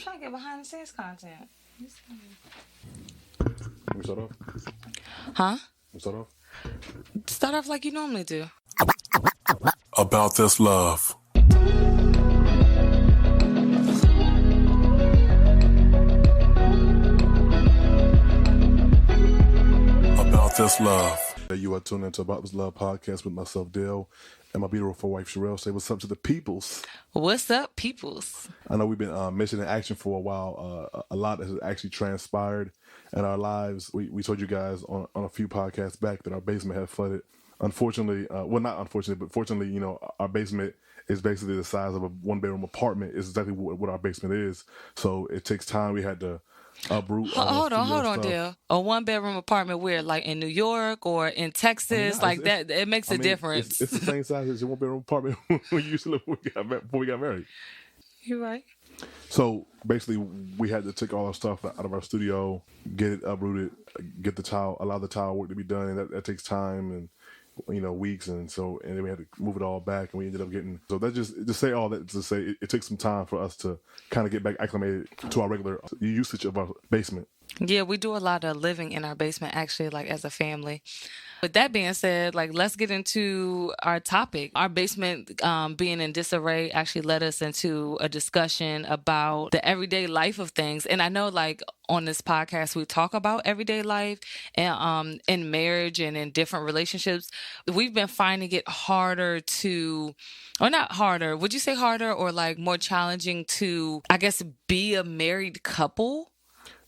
trying to get behind the scenes content. We start off? Huh? We start off? Start off like you normally do. About this love. About this love. You are tuned into About This Love podcast with myself, Dale, and my beautiful wife, Charel. Say what's up to the peoples. What's up, peoples? I know we've been missing in action for a while. A lot has actually transpired in our lives. We told you guys on a few podcasts back that our basement had flooded. Unfortunately, well, not unfortunately, but fortunately, you know, our basement is basically the size of a one-bedroom apartment. Is exactly what our basement is. So it takes time. We had to uproot. Hold on, stuff. Dale. A one-bedroom apartment where, like in New York or in Texas, that it makes a difference. It's the same size as your one-bedroom apartment we used to live before we got married. You're right. So basically, we had to take all our stuff out of our studio, get it uprooted, allow the tile work to be done, and that takes time and weeks, and then we had to move it all back, and we ended up getting. So that just say all that to say it took some time for us to kind of get back acclimated to our regular usage of our basement. Yeah, we do a lot of living in our basement, actually, like as a family. With that being said, like let's get into our topic. Our basement being in disarray actually led us into a discussion about the everyday life of things. And I know, like on this podcast, we talk about everyday life and in marriage and in different relationships. We've been finding it harder to, or not harder. Would you say harder or like more challenging to, I guess, be a married couple?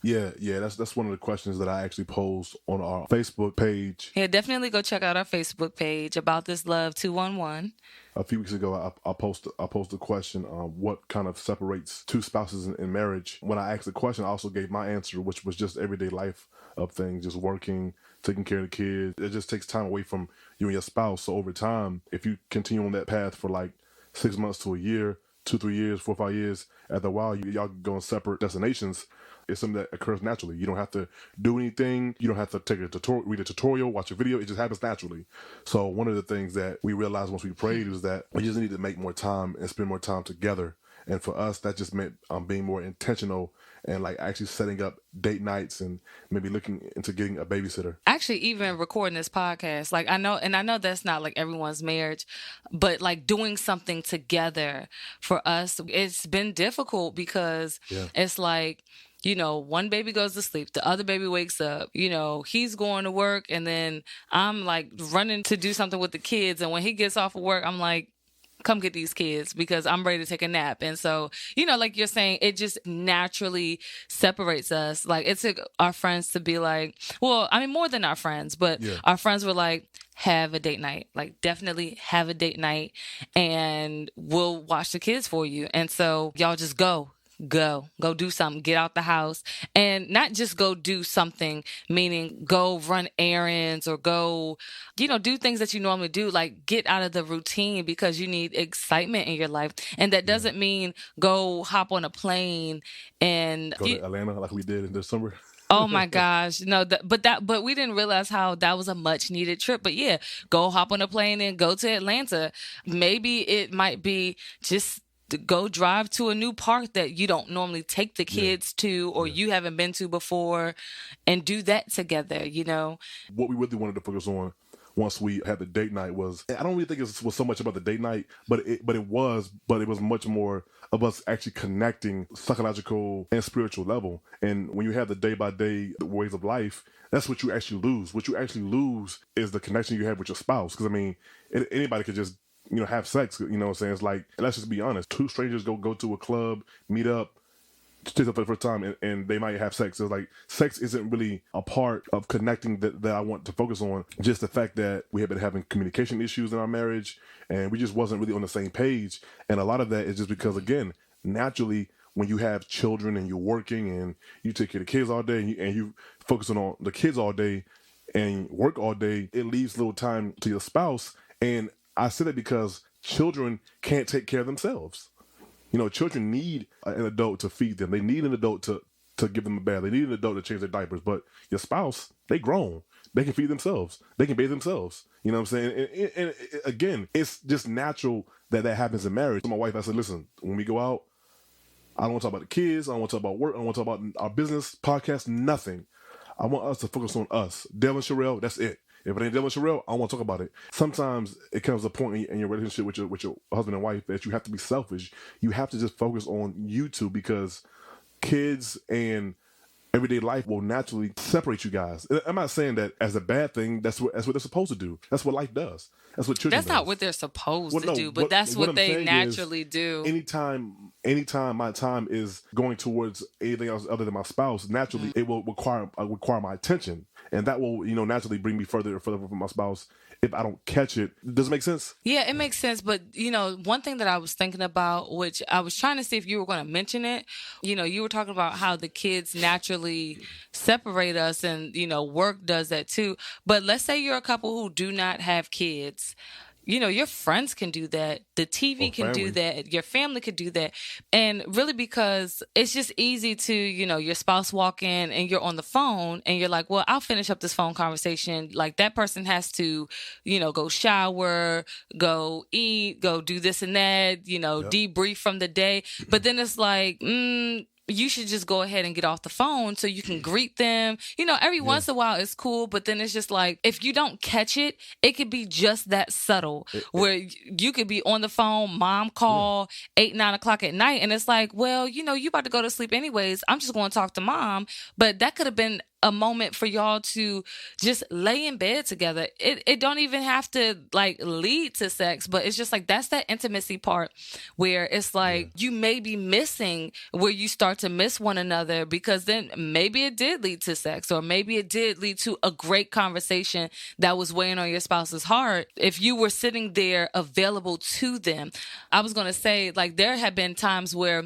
Yeah, that's one of the questions that I actually posed on our Facebook page. Yeah, definitely go check out our Facebook page, About This Love 211. A few weeks ago, I posted a question: what kind of separates two spouses in marriage? When I asked the question, I also gave my answer, which was just everyday life of things, just working, taking care of the kids. It just takes time away from you and your spouse. So over time, if you continue on that path for like 6 months to a year, 2, 3 years, 4, 5 years, after a while, y'all go in separate destinations. It's something that occurs naturally. You don't have to do anything. You don't have to take a tutorial, read a tutorial, watch a video. It just happens naturally. So one of the things that we realized once we prayed is that we just need to make more time and spend more time together. And for us, that just meant being more intentional and like actually setting up date nights and maybe looking into getting a babysitter. Actually, even recording this podcast, like I know that's not like everyone's marriage, but like doing something together for us, it's been difficult because it's like, one baby goes to sleep, the other baby wakes up, he's going to work, and then I'm like running to do something with the kids. And when he gets off of work, I'm like, come get these kids because I'm ready to take a nap. And so, like you're saying, it just naturally separates us. Like it took our friends to be like, well, I mean, more than our friends, but our friends were like, have a date night, like definitely have a date night and we'll watch the kids for you. And so y'all just go do something, get out the house, and not just go do something, meaning go run errands or go, do things that you normally do, like get out of the routine because you need excitement in your life. And that doesn't mean go hop on a plane and go to Atlanta like we did in December. Oh my gosh. No, but we didn't realize how that was a much needed trip. But yeah, go hop on a plane and go to Atlanta. Maybe it might be just to go drive to a new park that you don't normally take the kids to or you haven't been to before and do that together, What we really wanted to focus on once we had the date night was, I don't really think it was so much about the date night, but it was much more of us actually connecting psychological and spiritual level. And when you have the day-by-day ways of life, that's what you actually lose. What you actually lose is the connection you have with your spouse. Because, I mean, anybody could just have sex, what I'm saying? It's like, let's just be honest. Two strangers go to a club, meet up, for the first time, and they might have sex. It's like, sex isn't really a part of connecting that I want to focus on. Just the fact that we have been having communication issues in our marriage, and we just wasn't really on the same page. And a lot of that is just because, again, naturally, when you have children and you're working and you take care of the kids all day and you focusing on the kids all day and work all day, it leaves little time to your spouse. And I say that because children can't take care of themselves. Children need an adult to feed them. They need an adult to give them a bath. They need an adult to change their diapers. But your spouse, they grown. They can feed themselves. They can bathe themselves. You know what I'm saying? And again, it's just natural that happens in marriage. So my wife, I said, listen, when we go out, I don't want to talk about the kids. I don't want to talk about work. I don't want to talk about our business, podcast, nothing. I want us to focus on us. Dale and Charel, that's it. If it ain't Dale and Charel, I don't want to talk about it. Sometimes it comes to a point in your relationship with your husband and wife that you have to be selfish. You have to just focus on you two, because kids and everyday life will naturally separate you guys. I'm not saying that as a bad thing. That's what they're supposed to do. That's what life does. That's what children. That's not what they're supposed to do, but that's what they naturally do. Anytime my time is going towards anything else other than my spouse, naturally it will require my attention, and that will naturally bring me further and further from my spouse if I don't catch it. Does it make sense? Yeah, it makes sense. But, one thing that I was thinking about, which I was trying to see if you were going to mention it, you were talking about how the kids naturally separate us, and, work does that too. But let's say you're a couple who do not have kids. Your friends can do that. The TV can do that. Your family could do that. And really, because it's just easy to, your spouse walk in and you're on the phone and you're like, well, I'll finish up this phone conversation. Like, that person has to, go shower, go eat, go do this and that, debrief from the day. But then it's like, you should just go ahead and get off the phone so you can greet them. Every once in a while it's cool, but then it's just like, if you don't catch it, it could be just that subtle where you could be on the phone, mom call 8, 9 o'clock at night. And it's like, well, you about to go to sleep anyways. I'm just going to talk to mom. But that could have been a moment for y'all to just lay in bed together. It don't even have to like lead to sex, but it's just like, that's that intimacy part where it's like you may be missing, where you start to miss one another, because then maybe it did lead to sex, or maybe it did lead to a great conversation that was weighing on your spouse's heart if you were sitting there available to them. I was going to say, like, there have been times where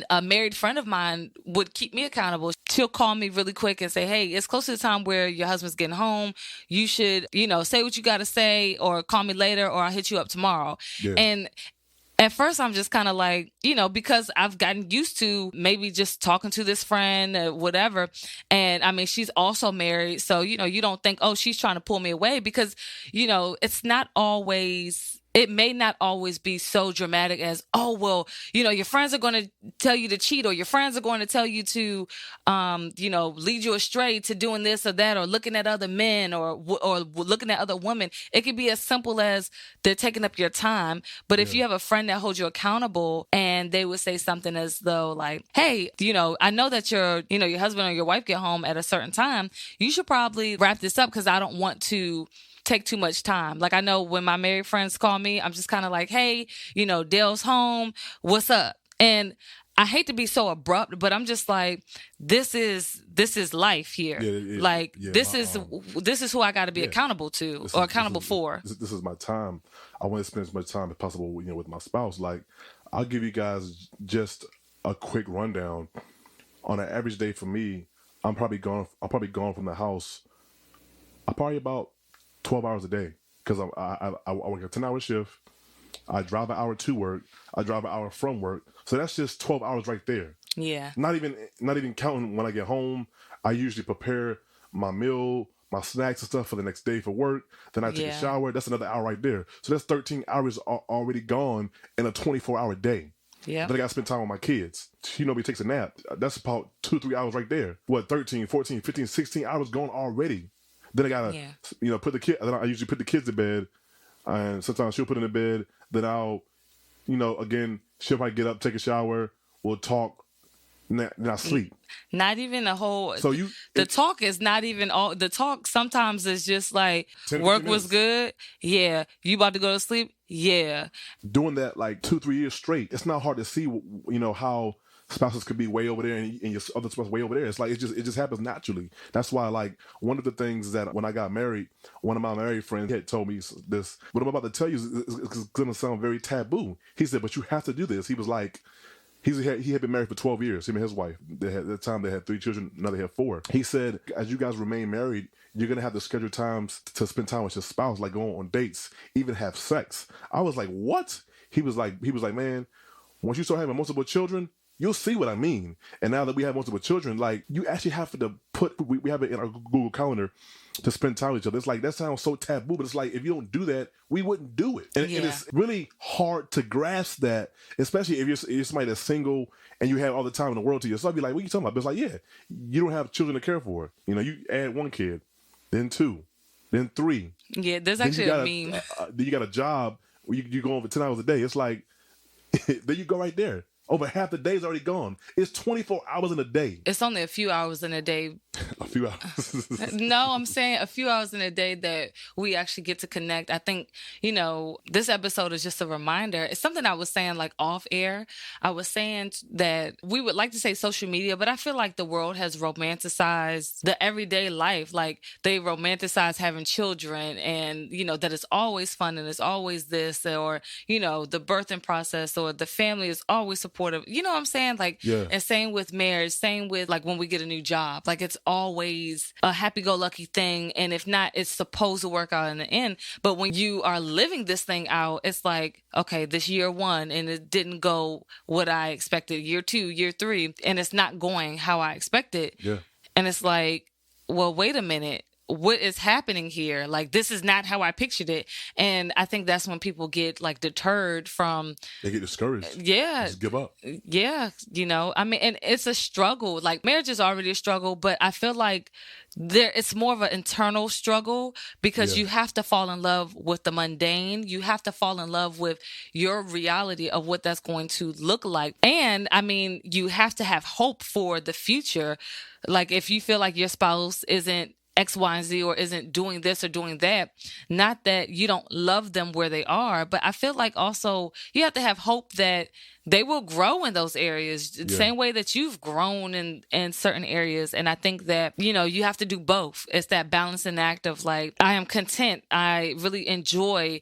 a married friend of mine would keep me accountable. She'll call me really quick and say, hey, it's close to the time where your husband's getting home. You should, say what you got to say, or call me later, or I'll hit you up tomorrow. Yeah. And at first I'm just kind of like, because I've gotten used to maybe just talking to this friend or whatever. And I mean, she's also married. So, you don't think, oh, she's trying to pull me away, because, it's not always... It may not always be so dramatic as, oh, well, your friends are going to tell you to cheat, or your friends are going to tell you to, lead you astray to doing this or that, or looking at other men, or looking at other women. It could be as simple as they're taking up your time. But if you have a friend that holds you accountable, and they would say something as though like, hey, I know that your husband or your wife get home at a certain time. You should probably wrap this up, because I don't want to take too much time. Like, I know when my married friends call me, I'm just kind of like, hey, Dale's home. What's up? And I hate to be so abrupt, but I'm just like, this is life here. This is who I got to be accountable to, or accountable for. This is my time. I want to spend as much time as possible, with my spouse. Like, I'll give you guys just a quick rundown. On an average day for me, I'm probably gone from the house. I'm probably about 12 hours a day, because I work a 10-hour shift. I drive an hour to work. I drive an hour from work. So that's just 12 hours right there. Yeah. Not even counting when I get home. I usually prepare my meal, my snacks and stuff for the next day for work. Then I take a shower. That's another hour right there. So that's 13 hours already gone in a 24-hour day. Yeah. Then I got to spend time with my kids. He takes a nap. That's about 2-3 hours right there. 13, 14, 15, 16 hours gone already. Then I gotta, put the kid. Then I usually put the kids to bed, and sometimes she'll put in the bed. Then I'll, again, she'll probably get up, take a shower, we'll talk, then I sleep. Not even a whole. So talk is not even all. The talk sometimes is just like, work was good. Yeah, you about to go to sleep. Yeah. Doing that like 2-3 years straight, it's not hard to see, how spouses could be way over there and your other spouse way over there. It's like it just happens naturally. That's why, like, one of the things that when I got married, one of my married friends had told me this. What I'm about to tell you is going to sound very taboo. He said, "But you have to do this." He was like, he had been married for 12 years. Him and his wife. At the time they had 3 children. Now they have 4. He said, as you guys remain married, you're gonna have to schedule times to spend time with your spouse, like go on dates, even have sex. I was like, what? He was like, man, once you start having multiple children, you'll see what I mean. And now that we have multiple children, like, you actually have to we have it in our Google Calendar to spend time with each other. It's like, that sounds so taboo, but it's like, if you don't do that, we wouldn't do it. And it's really hard to grasp that, especially if you're somebody that's single and you have all the time in the world to yourself. I'd be like, what are you talking about? But it's like, yeah, you don't have children to care for. You know, you add one kid, then two, then three. Yeah, there's actually a meme. Then you got a job where you go over 10 hours a day. It's like, there you go right there. Over half the day is already gone. It's 24 hours in a day. It's only a few hours in a day. A few hours. No, I'm saying a few hours in a day that we actually get to connect. I think, this episode is just a reminder. It's something I was saying like off air. I was saying that we would like to say social media, but I feel like the world has romanticized the everyday life. Like they romanticize having children and, that it's always fun and it's always this, or, the birthing process or the family is always supportive. You know what I'm saying? Like, and same with marriage, same with like when we get a new job, like it's always a happy-go-lucky thing. And if not, it's supposed to work out in the end. But when you are living this thing out, it's like, okay, this year 1 and it didn't go what I expected. Year 2, year 3, and it's not going how I expected. Yeah. And it's like, well, wait a minute. What is happening here? Like, this is not how I pictured it. And I think that's when people get like deterred from. They get discouraged. Yeah. Just give up. Yeah. And it's a struggle. Like marriage is already a struggle, but I feel like it's more of an internal struggle because you have to fall in love with the mundane. You have to fall in love with your reality of what that's going to look like. And you have to have hope for the future. Like if you feel like your spouse isn't X, Y, and Z or isn't doing this or doing that. Not that you don't love them where they are, but I feel like also you have to have hope that they will grow in those areas the same way that you've grown in certain areas. And I think that, you have to do both. It's that balancing act of like, I am content. I really enjoy,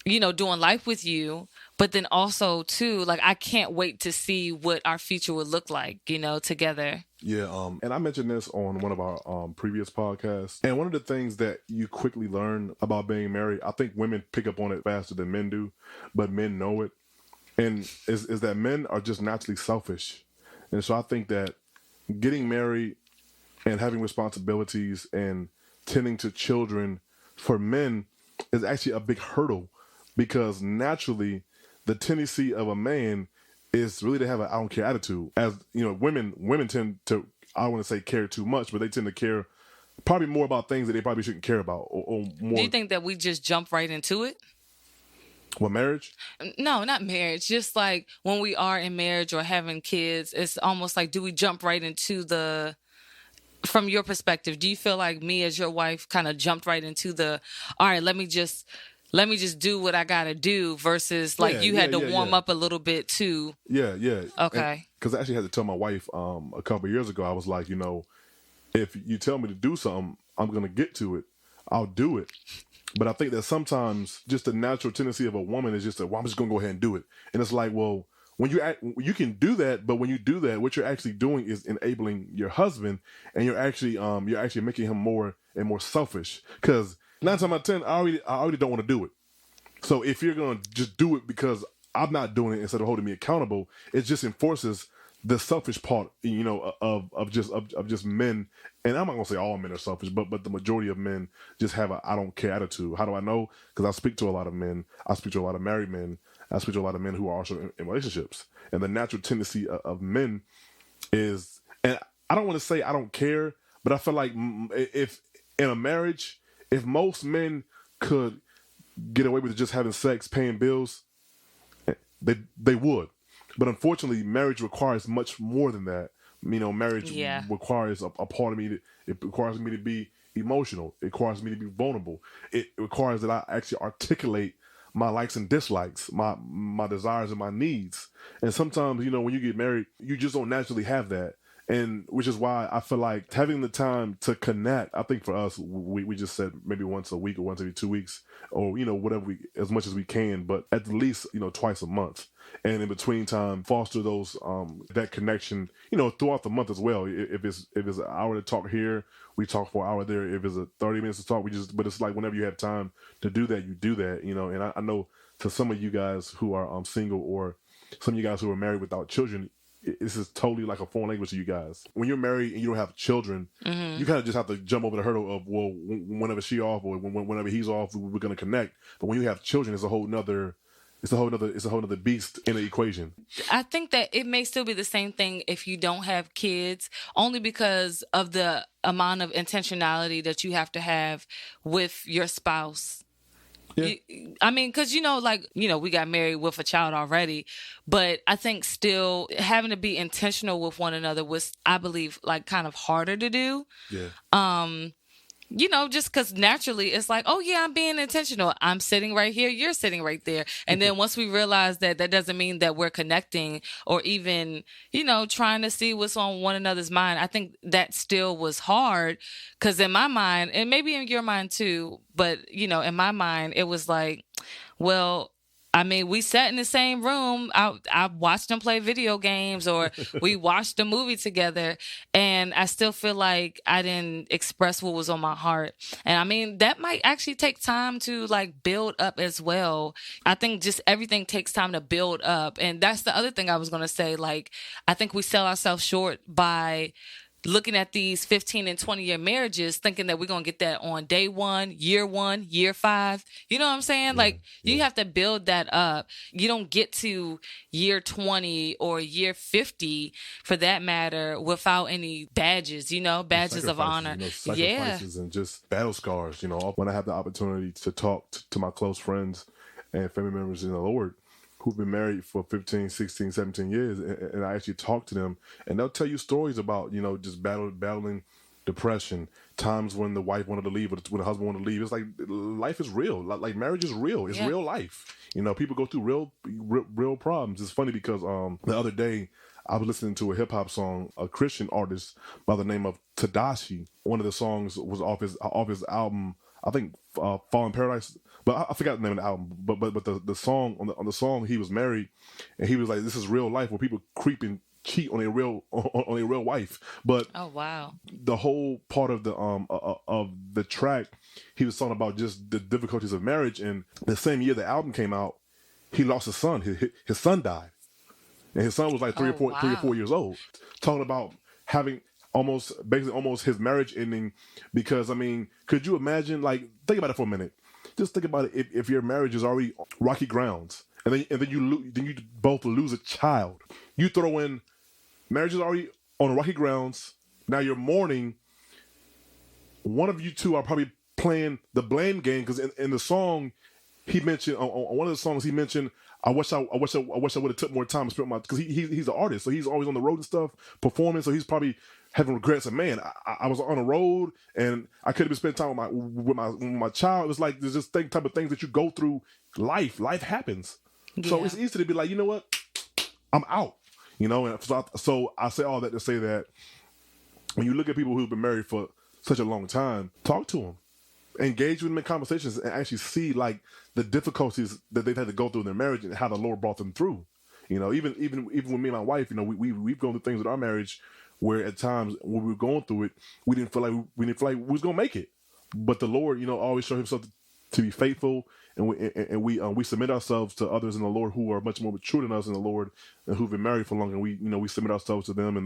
doing life with you. But then also, too, like, I can't wait to see what our future would look like, together. Yeah, and I mentioned this on one of our previous podcasts. And one of the things that you quickly learn about being married, I think women pick up on it faster than men do, but men know it. And is that men are just naturally selfish. And so I think that getting married and having responsibilities and tending to children for men is actually a big hurdle because naturally the tendency of a man is really to have an I don't care attitude. As women tend to, I don't want to say care too much, but they tend to care probably more about things that they probably shouldn't care about. Or more. Do you think that we just jump right into it? What, marriage? No, not marriage. Just like when we are in marriage or having kids, it's almost like, do we jump right into from your perspective, do you feel like me as your wife kind of jumped right into all right, let me just do what I got to do versus like you had to warm up a little bit too. Yeah. Okay. Because I actually had to tell my wife a couple of years ago, I was like, if you tell me to do something, I'm going to get to it. I'll do it. But I think that sometimes just the natural tendency of a woman is just that, well, I'm just going to go ahead and do it. And it's like, well, when you can do that, but when you do that, what you're actually doing is enabling your husband, and you're actually making him more and more selfish. Because 9 times out of 10, I already don't want to do it. So if you're gonna just do it because I'm not doing it instead of holding me accountable, it just enforces the selfish part, of just men. And I'm not gonna say all men are selfish, but the majority of men just have a I don't care attitude. How do I know? Because I speak to a lot of men. I speak to a lot of married men. I speak to a lot of men who are also in relationships. And the natural tendency of men is, and I don't want to say I don't care, but I feel like if in a marriage, if most men could get away with just having sex, paying bills, they would. But unfortunately, marriage requires much more than that. Marriage requires a part of me. It requires me to be emotional. It requires me to be vulnerable. It requires that I actually articulate my likes and dislikes, my desires and my needs. And sometimes, when you get married, you just don't naturally have that. And which is why I feel like having the time to connect, I think for us, we just said maybe once a week or once every 2 weeks or, whatever as much as we can, but at least, twice a month. And in between time, foster those, that connection, throughout the month as well. If it's an hour to talk here, we talk for an hour there. If it's a 30 minutes to talk, but it's like whenever you have time to do that, you do that, and I know to some of you guys who are single or some of you guys who are married without children, this is totally like a foreign language to you guys. When you're married and you don't have children, you kind of just have to jump over the hurdle of, well, whenever she off or whenever he's off, we're going to connect. But when you have children, it's a whole nother beast in the equation. I think that it may still be the same thing if you don't have kids, only because of the amount of intentionality that you have to have with your spouse. Yeah. I mean, because, we got married with a child already, but I think still having to be intentional with one another was, I believe, like kind of harder to do. Yeah. Just because naturally it's like, oh yeah, I'm being intentional. I'm sitting right here. You're sitting right there. And then once we realize that doesn't mean that we're connecting or even, trying to see what's on one another's mind. I think that still was hard because in my mind, and maybe in your mind too, but in my mind, it was like, well, I mean, we sat in the same room. I watched them play video games or we watched a movie together, and I still feel like I didn't express what was on my heart. And I mean, that might actually take time to like build up as well. I think just everything takes time to build up. And that's the other thing I was going to say. Like, I think we sell ourselves short by looking at these 15 and 20-year marriages, thinking that we're going to get that on day 1, year 5. You know what I'm saying? You have to build that up. You don't get to year 20 or year 50, for that matter, without any badges, badges of honor. Sacrifices and just battle scars. When I have the opportunity to talk to my close friends and family members in the Lord, who've been married for 15, 16, 17 years, and I actually talk to them, and they'll tell you stories about, just battling depression, times when the wife wanted to leave or when the husband wanted to leave. It's like life is real. Like marriage is real. It's real life. People go through real problems. It's funny because the other day I was listening to a hip hop song, a Christian artist by the name of Tadashi. One of the songs was off his album, I think, Fall in Paradise. But I forgot the name of the album. But the song on the song, he was married, and he was like, "This is real life where people creep and cheat on a real wife." But oh wow, the whole part of the track, he was talking about just the difficulties of marriage. And the same year the album came out, he lost his son. His son died, and his son was like 3 or 4 years old. Talking about having almost his marriage ending because, I mean, could you imagine? Like, think about it for a minute. Just think about it. If your marriage is already rocky grounds, and then you both lose a child, you throw in marriage is already on rocky grounds. Now you're mourning. One of you two are probably playing the blame game because in the song he mentioned on one of the songs he mentioned, I wish I would have took more time to spend because he's an artist, so he's always on the road and stuff performing. So he's probably having regrets of, man, I was on the road and I could have been spending time with my child. It's like there's just type of things that you go through. Life happens. Yeah. So it's easy to be like, you know what, I'm out. And so I say all that to say that when you look at people who've been married for such a long time, talk to them, engage with them in conversations, and actually see like the difficulties that they've had to go through in their marriage and how the Lord brought them through. Even with me and my wife, we've gone through things with our marriage where at times when we were going through it, we didn't feel like we was gonna make it, but the Lord, always showed Himself to be faithful, and we submit ourselves to others in the Lord who are much more mature than us in the Lord and who've been married for long, and we submit ourselves to them, and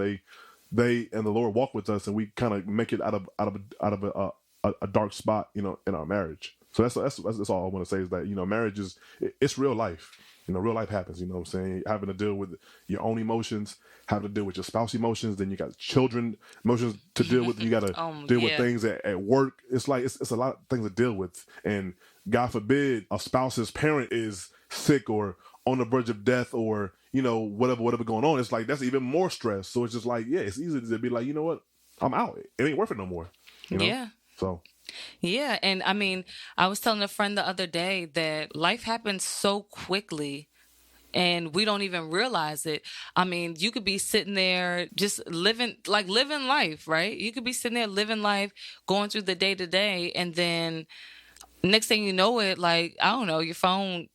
they and the Lord walk with us, and we kind of make it out of a dark spot, in our marriage. So that's all I want to say is that marriage it's real life. Real life happens. You know what I'm saying? Having to deal with your own emotions, having to deal with your spouse emotions, then you got children emotions to deal with. You got to deal with things at work. It's like it's a lot of things to deal with. And God forbid a spouse's parent is sick or on the verge of death or whatever going on. It's like that's even more stress. So it's just like, it's easy to be like, you know what, I'm out. It ain't worth it no more. Yeah. So. Yeah. And I mean, I was telling a friend the other day that life happens so quickly and we don't even realize it. I mean, you could be sitting there just living life, right? You could be sitting there living life, going through the day to day. And then next thing you know it, like, I don't know, your phone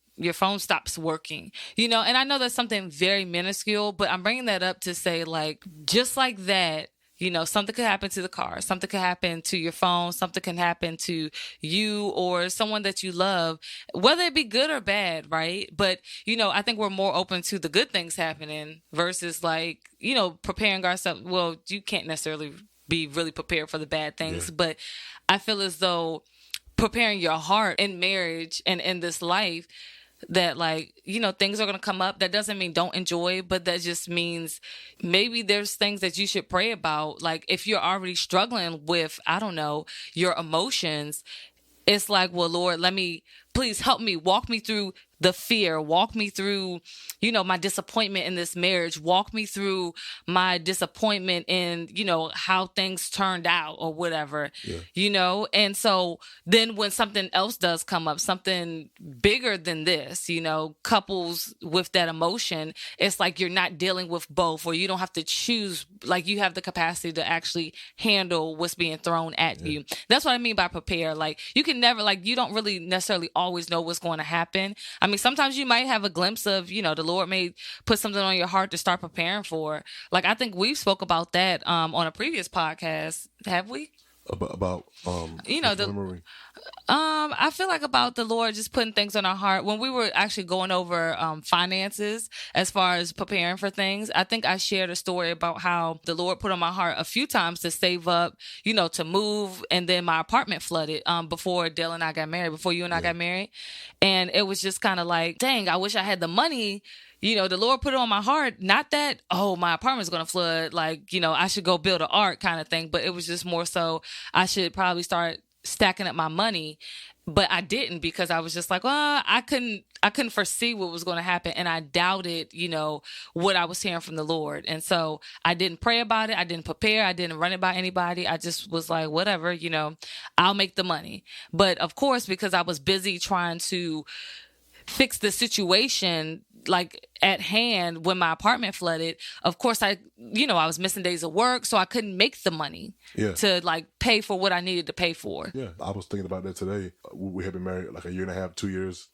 stops working, and I know that's something very minuscule, but I'm bringing that up to say, like, just like that, You know, something could happen to the car, something could happen to your phone, something can happen to you or someone that you love, whether it be good or bad, right? But, you know, I think we're more open to the good things happening versus like, you know, preparing ourselves. Well, you can't necessarily be really prepared for the bad things, but I feel as though preparing your heart in marriage and in this life, that like, you know, things are going to come up. That doesn't mean don't enjoy, but that just means maybe there's things that you should pray about. Like if you're already struggling with, I don't know, your emotions, it's like, well, Lord, please help me, walk me through the fear, walk me through, you know, my disappointment in this marriage, walk me through my disappointment in, you know, how things turned out or whatever, you know? And so then when something else does come up, something bigger than this, you know, couples with that emotion, it's like you're not dealing with both, or you don't have to choose, like you have the capacity to actually handle what's being thrown at you. That's what I mean by prepare. Like you can never, like, you don't really necessarily always know what's going to happen. I mean, sometimes you might have a glimpse of, you know, the Lord may put something on your heart to start preparing for. Like, I think we spoke about that on a previous podcast. Have we? About you know, I feel like about the Lord just putting things on our heart. When we were actually going over finances as far as preparing for things, I think I shared a story about how the Lord put on my heart a few times to save up, you know, to move. And then my apartment flooded before Dale and I got married, before you and I got married. And it was just kind of like, dang, I wish I had the money. You know, the Lord put it on my heart, not that, oh, my apartment's going to flood, like, you know, I should go build an ark kind of thing. But it was just more so I should probably start stacking up my money. But I didn't, because I was just like, well, I couldn't foresee what was going to happen. And I doubted, you know, what I was hearing from the Lord. And so I didn't pray about it. I didn't prepare. I didn't run it by anybody. I just was like, whatever, you know, I'll make the money. But of course, because I was busy trying to fix the situation like at hand when my apartment flooded, of course I was missing days of work, so I couldn't make the money to like pay for what I needed to pay for. Yeah, I was thinking about that today. We had been married like a year and a half, 2 years,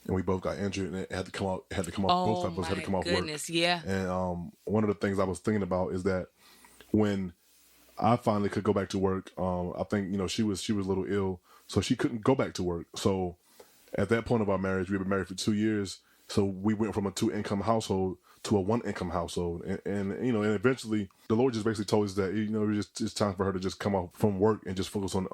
and we both got injured, and it had to come out. Both of us had to come off work. Yeah. And one of the things I was thinking about is that when I finally could go back to work, I think, you know, she was a little ill, so she couldn't go back to work. So at that point of our marriage, we had been married for 2 years. So we went from a 2-income household to a 1-income household. And you know, and eventually the Lord just basically told us that, you know, it's time for her to just come off from work and just focus on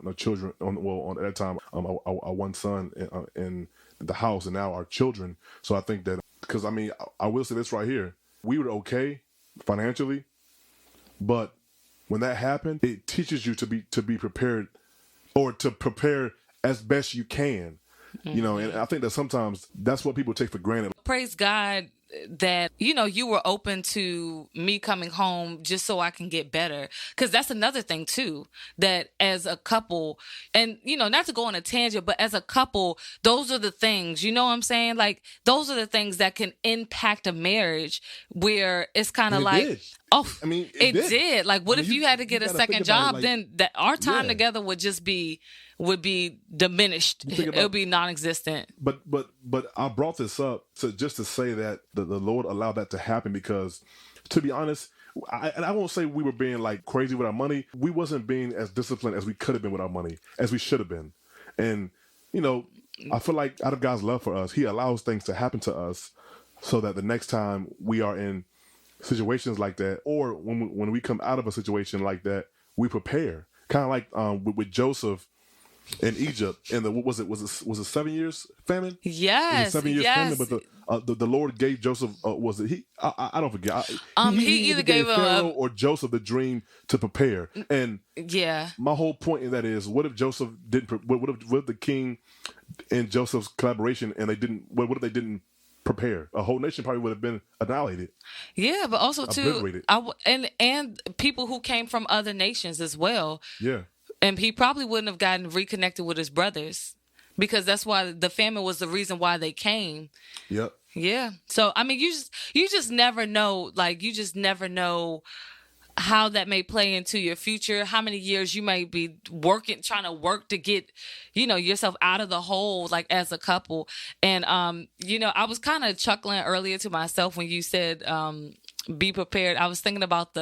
the children, on at that time, our one son in the house, and now our children. So I think that, because I mean, I will say this right here, we were okay financially, but when that happened, it teaches you to be prepared, or to prepare as best you can. You know, and I think that sometimes that's what people take for granted. Praise God that, you know, you were open to me coming home just so I can get better. Because that's another thing, too, that as a couple, and, you know, not to go on a tangent, but as a couple, those are the things, you know what I'm saying? Like, those are the things that can impact a marriage, where it's kind of like, did. oh, I mean, it did. Like, what if you had to get a second job? Like, then that our time together would just would be diminished. It would be non-existent. But I brought this up just to say that the Lord allowed that to happen, because, to be honest, I won't say we were being like crazy with our money. We wasn't being as disciplined as we could have been with our money, as we should have been. And, you know, I feel like out of God's love for us, He allows things to happen to us so that the next time we are in situations like that, or when we come out of a situation like that, we prepare. Kind of like with Joseph in Egypt, and was it 7 years famine? Yes, 7 years famine. But the Lord gave Joseph, was it he? I don't forget. He either gave Pharaoh or Joseph the dream to prepare. And my whole point in that is, what if Joseph didn't? What if the king and Joseph's collaboration, and they didn't? What if they didn't prepare? A whole nation probably would have been annihilated. Yeah, but also too, and people who came from other nations as well. Yeah. And he probably wouldn't have gotten reconnected with his brothers, because that's why the famine was the reason why they came. Yep. Yeah. So, I mean, you just never know. Like, you just never know how that may play into your future, how many years you may be trying to work to get, you know, yourself out of the hole, like, as a couple. And, you know, I was kind of chuckling earlier to myself when you said, be prepared. I was thinking about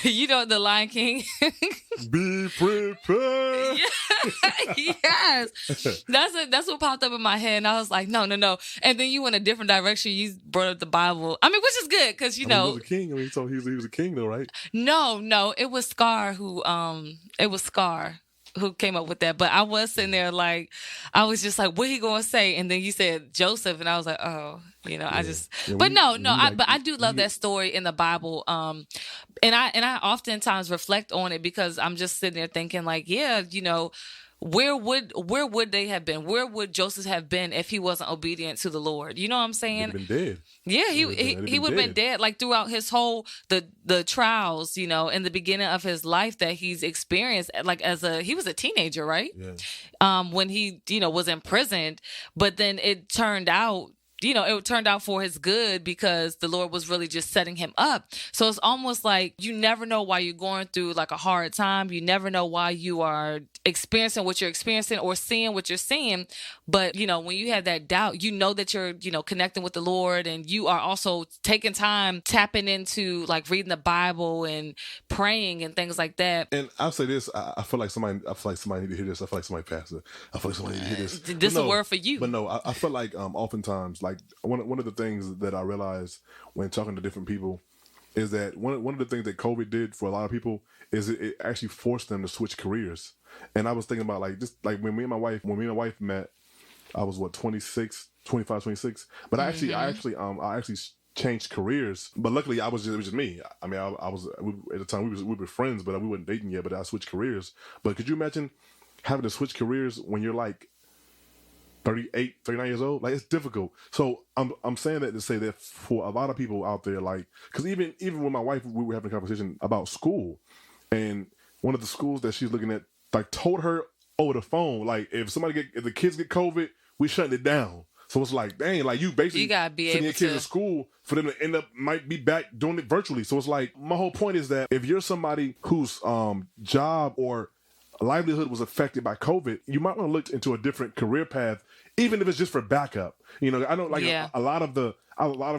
You know, the Lion King. Be prepared. Yes. That's what popped up in my head. And I was like, no. And then you went a different direction. You brought up the Bible. I mean, which is good because, you know. He was a king. I mean, so he was a king though, right? No. It was Scar who came up with that. But I was sitting there like, I was just like, what he going to say? And then you said Joseph. And I was like, oh, you know, I just, but I do love that story in the Bible. And I oftentimes reflect on it because I'm just sitting there thinking like, yeah, you know, where would they have been? Where would Joseph have been if he wasn't obedient to the Lord? You know what I'm saying? He'd been dead. Yeah, he would have been dead. Like throughout his whole the trials, you know, in the beginning of his life that he's experienced. Like he was a teenager, right? Yeah. When he, you know, was imprisoned, but then it turned out. You know, it turned out for his good because the Lord was really just setting him up. So it's almost like you never know why you're going through like a hard time. You never know why you are experiencing what you're experiencing or seeing what you're seeing. But, you know, when you have that doubt, you know that you're, you know, connecting with the Lord and you are also taking time, tapping into like reading the Bible and praying and things like that. And I'll say this, I feel like somebody need to hear this. I feel like somebody passed it. I feel like somebody need to hear this. This is a word for you. But no, I feel like oftentimes, like one of the things that I realized when talking to different people is that one of the things that COVID did for a lot of people is it actually forced them to switch careers. And I was thinking about like just like when me and my wife met, I was 25, 26. But I actually changed careers. But luckily it was just me. I mean, I was at the time we were friends, but we weren't dating yet. But I switched careers. But could you imagine having to switch careers when you're like 38, 39 years old? Like, it's difficult. So I'm saying that to say that for a lot of people out there, like, because even with my wife, we were having a conversation about school, and one of the schools that she's looking at, like, told her over the phone, like, if the kids get COVID, we shutting it down. So it's like, dang, like you basically gotta be sending able your kids to to school for them to end up might be back doing it virtually. So it's like, my whole point is that if you're somebody whose job or livelihood was affected by COVID, you might want to look into a different career path, even if it's just for backup. You know, I know like a lot of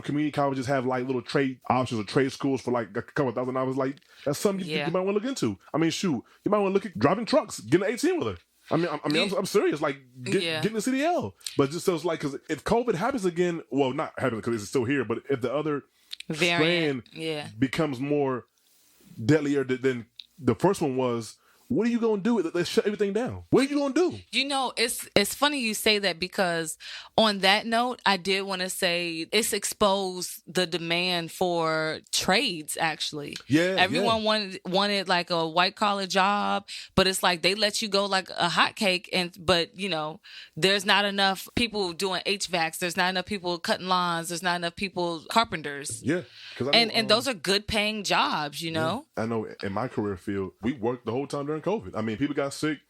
community colleges have like little trade options or trade schools for like a couple $1,000. Like, that's something you might want to look into. I mean, shoot, you might want to look at driving trucks, getting an 18-wheeler. I'm serious. Like, getting the CDL. But just so it's like, because if COVID happens again, well, not happening because it's still here, but if the other strand becomes more deadlier than the first one was, what are you going to do? Let's shut everything down. What are you going to do? You know, it's funny you say that because on that note, I did want to say it's exposed the demand for trades, actually. Yeah. Everyone wanted like a white collar job, but it's like they let you go like a hotcake. But, you know, there's not enough people doing HVACs. There's not enough people cutting lawns. There's not enough people, carpenters. Yeah. And those are good paying jobs, you know? I know in my career field, we worked the whole time during COVID. I mean, people got sick.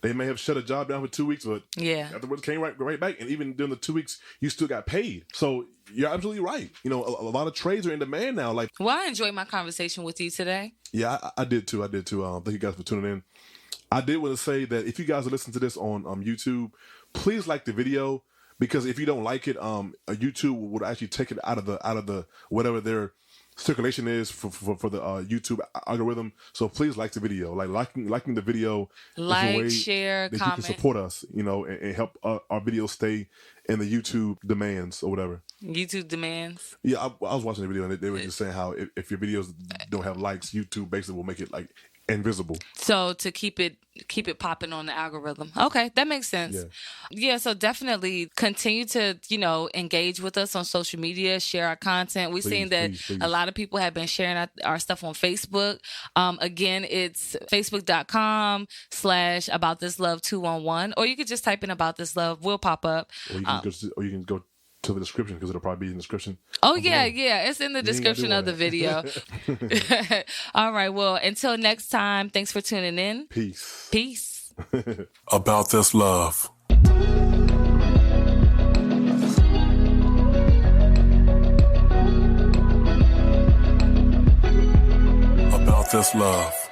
They may have shut a job down for 2 weeks, but afterwards came right back. And even during the 2 weeks, you still got paid. So you're absolutely right. You know, a lot of trades are in demand now. Like, well, I enjoyed my conversation with you today. Yeah, I did too. Thank you guys for tuning in. I did want to say that if you guys are listening to this on YouTube, please like the video, because if you don't like it, YouTube would actually take it out of the whatever their circulation is for the YouTube algorithm. So please like the video. Like liking the video, share, that comment. You can support us, you know, and help our videos stay in the YouTube demands or whatever. YouTube demands. Yeah, I was watching the video and they were just saying how if your videos don't have likes, YouTube basically will make it like invisible. So to keep it popping on the algorithm. Okay, that makes sense. Yeah, so definitely continue to, you know, engage with us on social media, share our content. We've seen that a lot of people have been sharing our stuff on Facebook. Again, it's facebook.com/aboutthislove211, or you could just type in About This Love. We'll pop up. Or you can go to the description, because it'll probably be in the description. Oh, yeah. It's in the description of the video. All right. Well, until next time, thanks for tuning in. Peace. About This Love. About This Love.